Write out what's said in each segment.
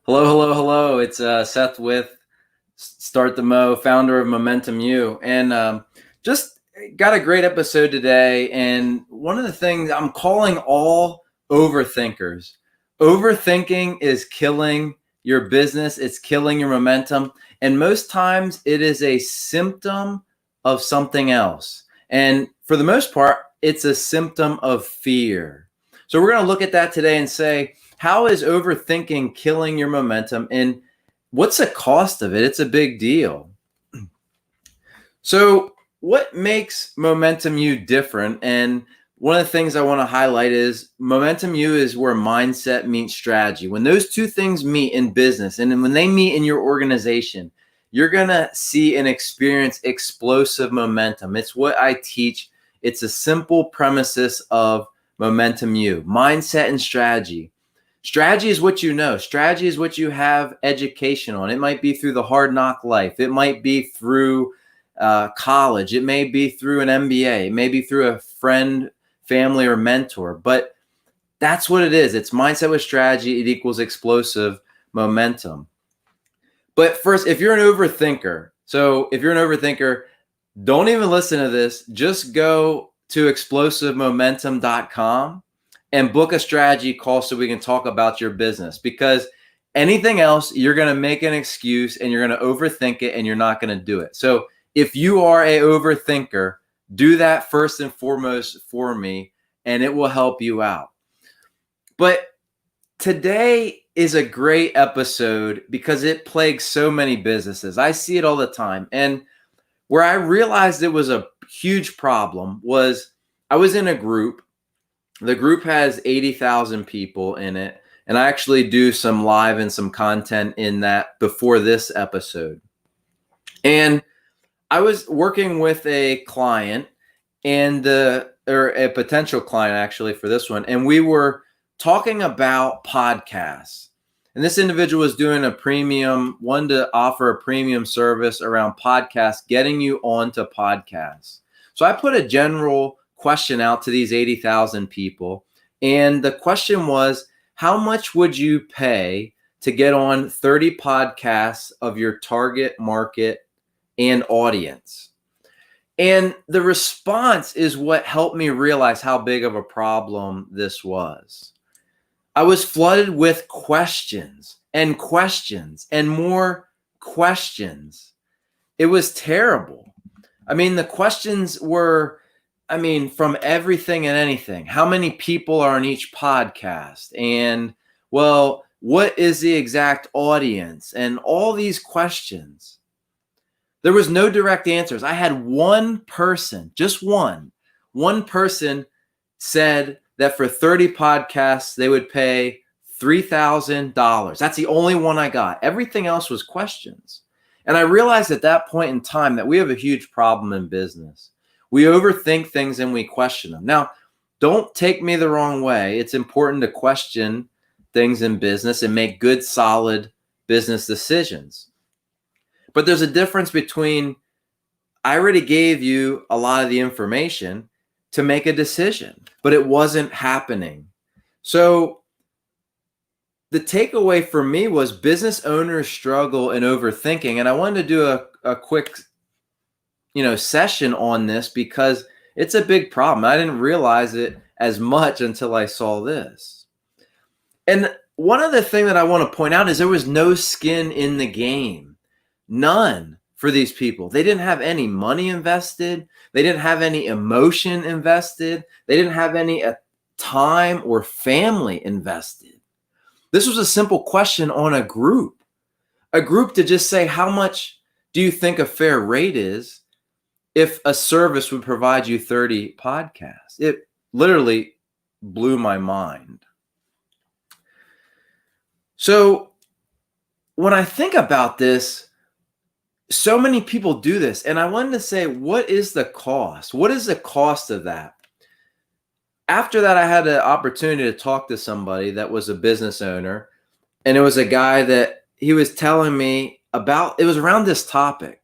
Hello, hello, hello. It's Seth with Start the Mo, founder of Momentum U. And just got a great episode today. And one of the things I'm calling all overthinkers. Overthinking is killing your business, it's killing your momentum. And most times it is a symptom of something else. And for the most part, it's a symptom of fear. So we're going to look at that today and say, how is overthinking killing your momentum, and what's the cost of it? It's a big deal. So what makes Momentum U different? And one of the things I want to highlight is Momentum U is where mindset meets strategy. When those two things meet in business and when they meet in your organization, you're going to see and experience explosive momentum. It's what I teach. It's a simple premises of Momentum U, mindset and strategy. Strategy is what you know. Strategy is what you have education on. It might be through the hard knock life. It might be through college. It may be through an MBA. It may be through a friend, family, or mentor. But that's what it is. It's mindset with strategy. It equals explosive momentum. But first, if you're an overthinker, don't even listen to this. Just go to explosivemomentum.com and book a strategy call so we can talk about your business, because anything else, you're going to make an excuse and you're going to overthink it and you're not going to do it. So if you are a overthinker, do that first and foremost for me, and it will help you out. But today is a great episode because it plagues so many businesses. I see it all the time. And where I realized it was a huge problem was I was in a group. The group has 80,000 people in it, and I actually do some live and some content in that before this episode. And I was working with a client or a potential client actually for this one, and we were talking about podcasts. And this individual was doing wanted to offer a premium service around podcasts, getting you onto podcasts. So I put a general question out to these 80,000 people. And the question was, how much would you pay to get on 30 podcasts of your target market and audience? And the response is what helped me realize how big of a problem this was. I was flooded with questions and more questions. It was terrible. I mean, the questions were, from everything and anything. How many people are on each podcast? And, well, what is the exact audience? And all these questions. There was no direct answers. I had one person, just one person said that for 30 podcasts, they would pay $3,000. That's the only one I got. Everything else was questions. And I realized at that point in time that we have a huge problem in business. We overthink things and we question them. Now, don't take me the wrong way. It's important to question things in business and make good, solid business decisions. But there's a difference between, I already gave you a lot of the information to make a decision, but it wasn't happening. So the takeaway for me was business owners struggle in overthinking. And I wanted to do a quick session on this because it's a big problem. I didn't realize it as much until I saw this. And one other thing that I want to point out is there was no skin in the game. None for these people. They didn't have any money invested. They didn't have any emotion invested. They didn't have any time or family invested. This was a simple question on a group to just say, how much do you think a fair rate is if a service would provide you 30 podcasts? It literally blew my mind. So when I think about this, so many people do this. And I wanted to say, what is the cost? What is the cost of that? After that, I had the opportunity to talk to somebody that was a business owner. And it was a guy that he was telling me about, it was around this topic.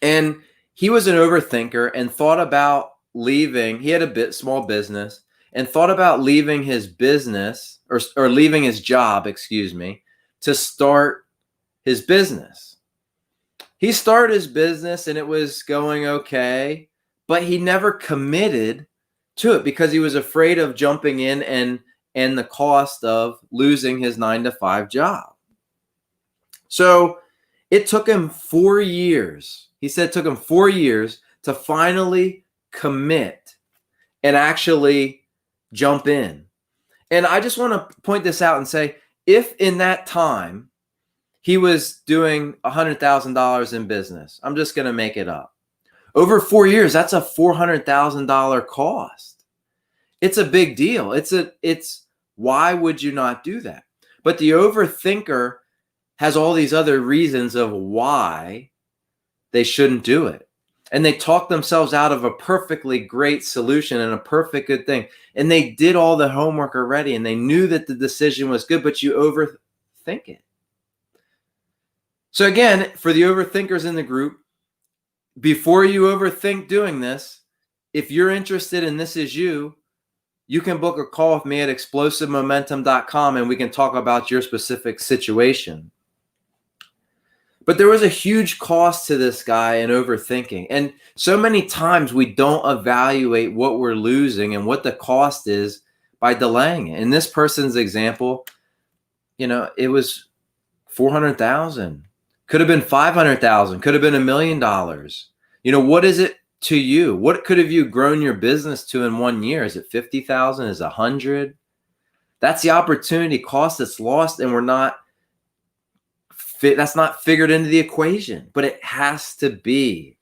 And he was an overthinker and thought about leaving. He had a small business and thought about leaving his business or leaving his job, to start his business. He started his business and it was going okay, but he never committed to it because he was afraid of jumping in and the cost of losing his 9-to-5 job. So it took him 4 years. He said it took him 4 years to finally commit and actually jump in. And I just want to point this out and say, if in that time he was doing $100,000 in business, I'm just going to make it up. Over 4 years, that's a $400,000 cost. It's a big deal. It's why would you not do that? But the overthinker has all these other reasons of why they shouldn't do it. And they talk themselves out of a perfectly great solution and a perfect good thing. And they did all the homework already and they knew that the decision was good, but you overthink it. So again, for the overthinkers in the group, before you overthink doing this, if you're interested and this is you, you can book a call with me at explosivemomentum.com and we can talk about your specific situation. But there was a huge cost to this guy in overthinking. And so many times we don't evaluate what we're losing and what the cost is by delaying it. In this person's example, it was 400,000. Could have been 500,000, could have been $1 million. What is it to you? What could have you grown your business to in 1 year? Is it 50,000? Is it 100? That's the opportunity cost that's lost, and that's not figured into the equation, but it has to be.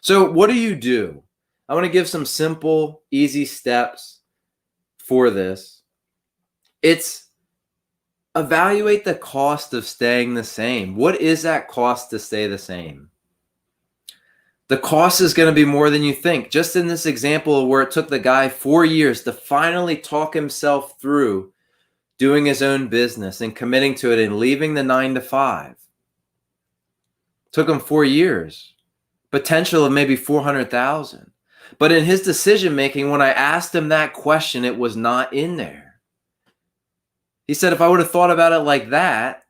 So what do? I want to give some simple, easy steps for this. It's evaluate the cost of staying the same. What is that cost to stay the same? The cost is going to be more than you think. Just in this example where it took the guy 4 years to finally talk himself through doing his own business and committing to it and leaving the 9-to-5. Took him 4 years. Potential of maybe 400,000. But in his decision making, when I asked him that question, it was not in there. He said, if I would have thought about it like that,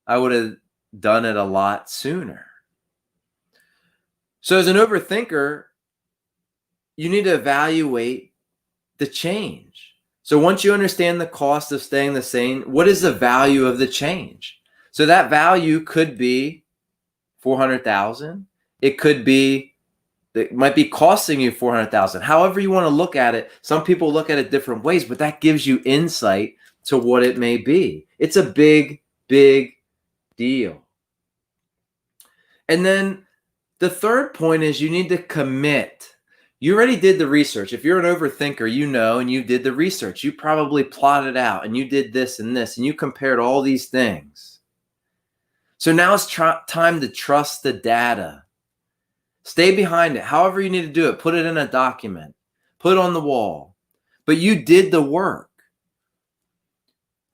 I would have done it a lot sooner. So as an overthinker, you need to evaluate the change. So once you understand the cost of staying the same, what is the value of the change? So that value could be 400,000. It might be costing you 400,000. However you want to look at it. Some people look at it different ways, but that gives you insight to what it may be. It's a big, big deal. And then the third point is you need to commit. You already did the research. If you're an overthinker, and you did the research. You probably plotted out and you did this and this and you compared all these things. So now it's time to trust the data. Stay behind it. However you need to do it. Put it in a document. Put it on the wall. But you did the work.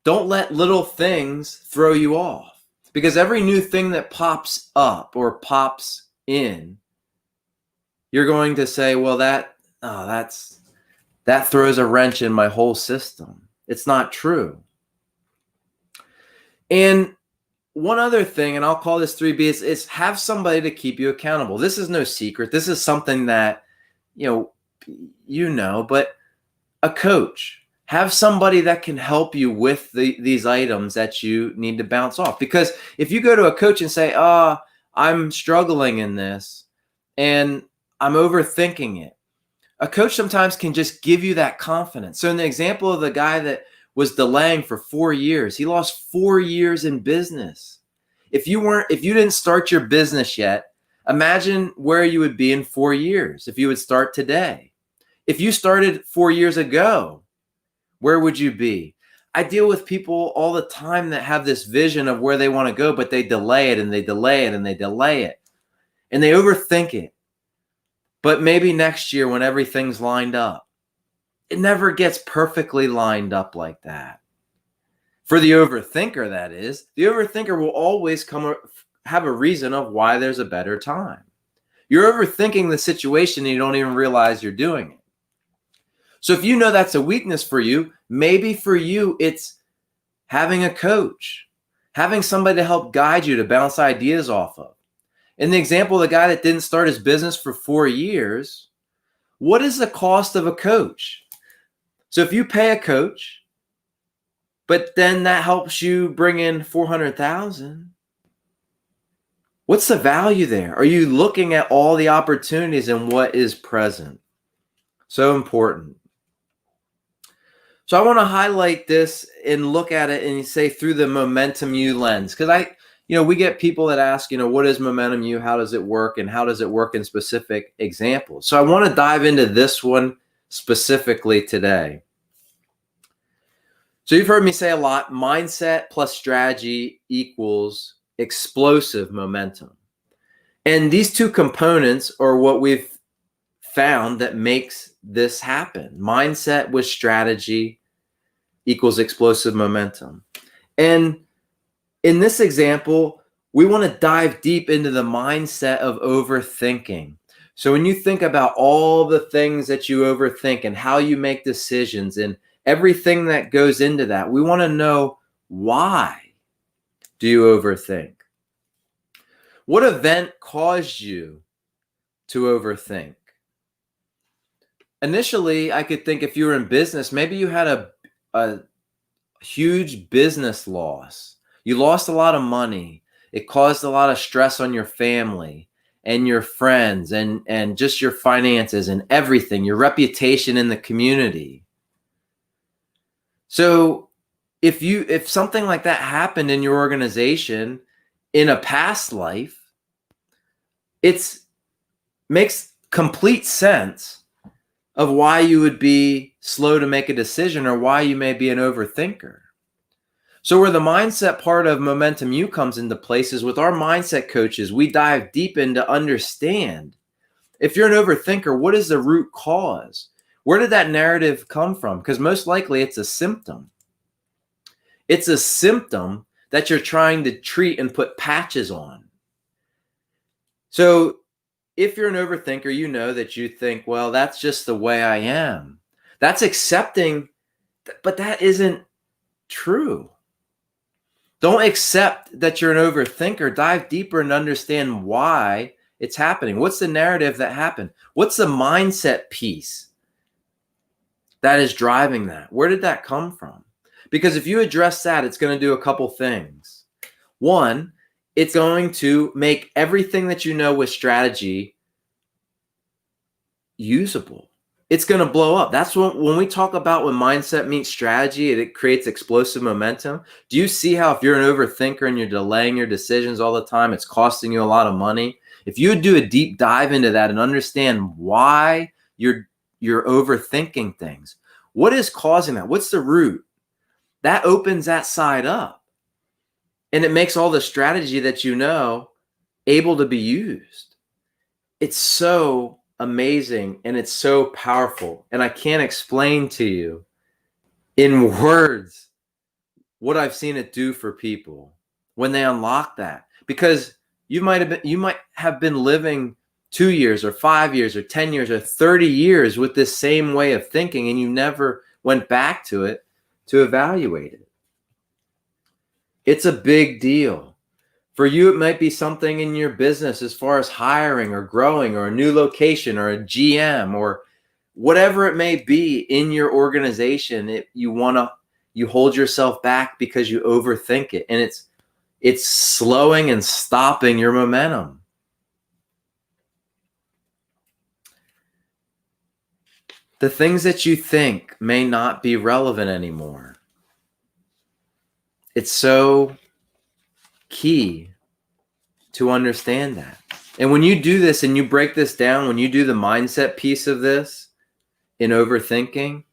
Don't let little things throw you off. Because every new thing that pops up or pops in, you're going to say, well, that throws a wrench in my whole system. It's not true. And one other thing, and I'll call this 3B, is have somebody to keep you accountable. This is no secret. This is something that, but a coach. Have somebody that can help you with these items that you need to bounce off. Because if you go to a coach and say, I'm struggling in this and I'm overthinking it, a coach sometimes can just give you that confidence. So in the example of the guy that was delaying for 4 years, he lost 4 years in business. If you didn't start your business yet, imagine where you would be in 4 years if you would start today. If you started 4 years ago, where would you be? I deal with people all the time that have this vision of where they want to go, but they delay it and they delay it and they delay it. And they overthink it. But maybe next year when everything's lined up. It never gets perfectly lined up like that. For the overthinker, that is, the overthinker will always have a reason of why there's a better time. You're overthinking the situation and you don't even realize you're doing it. So if you know that's a weakness for you, maybe for you it's having a coach. having somebody to help guide you to bounce ideas off of. In the example of the guy that didn't start his business for 4 years, what is the cost of a coach? So if you pay a coach, but then that helps you bring in 400,000, what's the value there? Are you looking at all the opportunities and what is present? So important. So I want to highlight this and look at it and say through the Momentum U lens, because we get people that ask, what is Momentum U? How does it work? And how does it work in specific examples? So I want to dive into this one specifically today. So you've heard me say a lot, mindset plus strategy equals explosive momentum. And these two components are what we've found that makes this happen. Mindset with strategy equals explosive momentum. And in this example, we want to dive deep into the mindset of overthinking. So when you think about all the things that you overthink and how you make decisions and everything that goes into that, we want to know, why do you overthink? What event caused you to overthink? Initially, I could think if you were in business, maybe you had a huge business loss. You lost a lot of money. It caused a lot of stress on your family and your friends and just your finances and everything, your reputation in the community. So if something like that happened in your organization in a past life, it makes complete sense of why you would be slow to make a decision or why you may be an overthinker. So where the mindset part of Momentum U comes into place is with our mindset coaches, we dive deep into understand, if you're an overthinker, what is the root cause? Where did that narrative come from? Because most likely it's a symptom. It's a symptom that you're trying to treat and put patches on. So if you're an overthinker, you know that you think, well, that's just the way I am. That's accepting, but that isn't true. Don't accept that you're an overthinker. Dive deeper and understand why it's happening. What's the narrative that happened? What's the mindset piece that is driving that? Where did that come from? Because if you address that, it's going to do a couple things. One, it's going to make everything that you know with strategy usable. It's going to blow up. That's when we talk about when mindset meets strategy, it creates explosive momentum. Do you see how if you're an overthinker and you're delaying your decisions all the time, it's costing you a lot of money? If you would do a deep dive into that and understand why you're overthinking things, what is causing that? What's the root? That opens that side up. And it makes all the strategy that you know able to be used. It's so amazing and it's so powerful. And I can't explain to you in words what I've seen it do for people when they unlock that. Because you might have been living 2 years or 5 years or 10 years or 30 years with this same way of thinking, and you never went back to it to evaluate it. It's a big deal. For you, it might be something in your business as far as hiring or growing or a new location or a GM or whatever it may be in your organization. You hold yourself back because you overthink it, and it's slowing and stopping your momentum. The things that you think may not be relevant anymore. It's so key to understand that. And when you do this and you break this down, when you do the mindset piece of this in overthinking,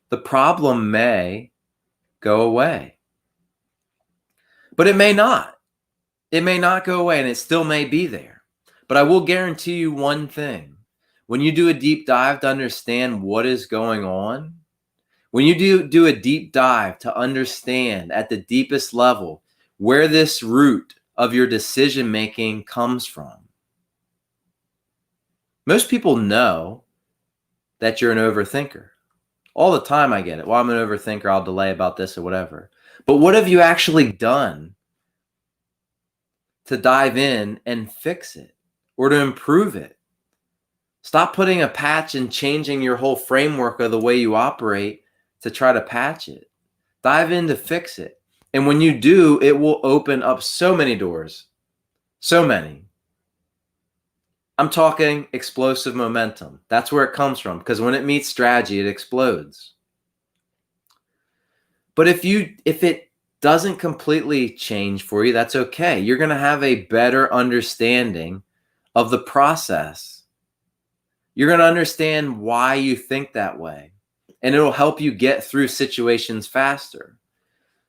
the problem may go away. But it may not. It may not go away, and it still may be there. But I will guarantee you one thing. When you do a deep dive to understand what is going on, when you do a deep dive to understand at the deepest level where this root of your decision making comes from, most people know that you're an overthinker. All the time I get it. Well, I'm an overthinker. I'll delay about this or whatever. But what have you actually done to dive in and fix it or to improve it. Stop putting a patch and changing your whole framework of the way you operate to try to patch it. Dive in to fix it. And when you do, it will open up so many doors. So many. I'm talking explosive momentum. That's where it comes from, because when it meets strategy, it explodes. But if it doesn't completely change for you, that's okay. You're going to have a better understanding of the process. You're going to understand why you think that way, and it'll help you get through situations faster.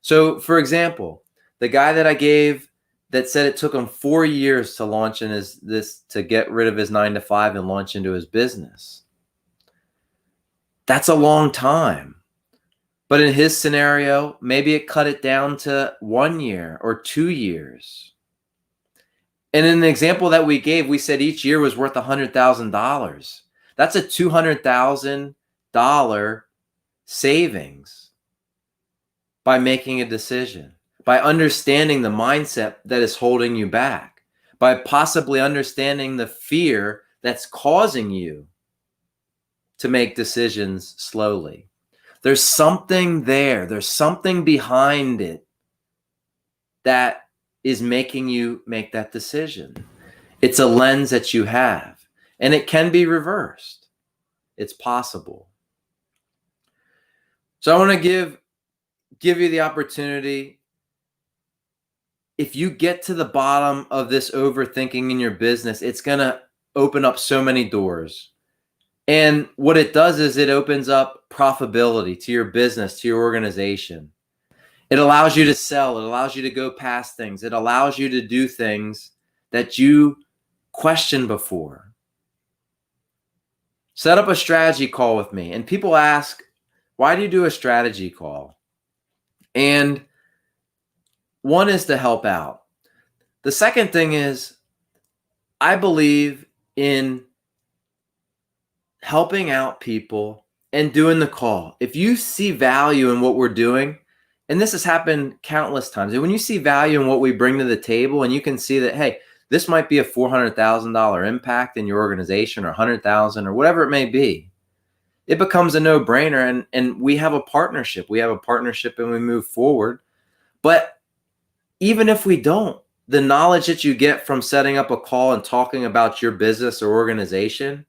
So, for example, the guy that I gave that said it took him 4 years to launch to get rid of his 9-to-5 and launch into his business. That's a long time. But in his scenario, maybe it cut it down to 1 year or 2 years. And in the example that we gave, we said each year was worth $100,000. That's a $200,000 savings by making a decision, by understanding the mindset that is holding you back, by possibly understanding the fear that's causing you to make decisions slowly. There's something there. There's something behind it that is making you make that decision. It's a lens that you have, and it can be reversed. It's possible. So I want to give you the opportunity. If you get to the bottom of this overthinking in your business, it's going to open up so many doors. And what it does is it opens up profitability to your business, to your organization. It allows you to sell. It allows you to go past things. It allows you to do things that you questioned before. Set up a strategy call with me. And people ask, why do you do a strategy call? And one is to help out. The second thing is, I believe in helping out people and doing the call. If you see value in what we're doing, and this has happened countless times, and when you see value in what we bring to the table and you can see that, hey, this might be a $400,000 impact in your organization or $100,000 or whatever it may be, it becomes a no-brainer, and we have a partnership. We have a partnership and we move forward. But even if we don't, the knowledge that you get from setting up a call and talking about your business or organization,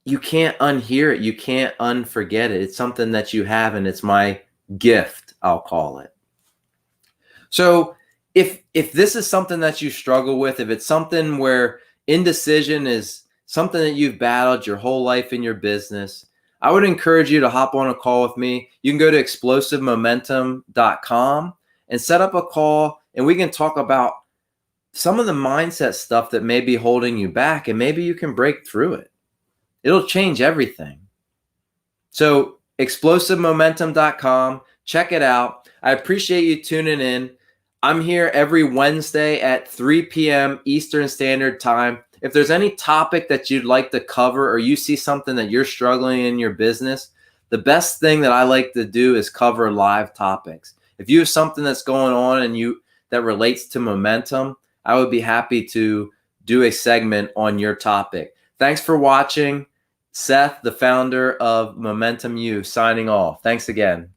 you can't unhear it. You can't unforget it. It's something that you have, and it's my gift, I'll call it. So if this is something that you struggle with, if it's something where indecision is something that you've battled your whole life in your business, I would encourage you to hop on a call with me. You can go to explosivemomentum.com and set up a call, and we can talk about some of the mindset stuff that may be holding you back, and maybe you can break through it. It'll change everything. So explosivemomentum.com, check it out. I appreciate you tuning in. I'm here every Wednesday at 3 p.m. Eastern Standard Time. If there's any topic that you'd like to cover, or you see something that you're struggling in your business, the best thing that I like to do is cover live topics. If you have something that's going on and that relates to momentum, I would be happy to do a segment on your topic. Thanks for watching. Seth, the founder of Momentum U, signing off. Thanks again.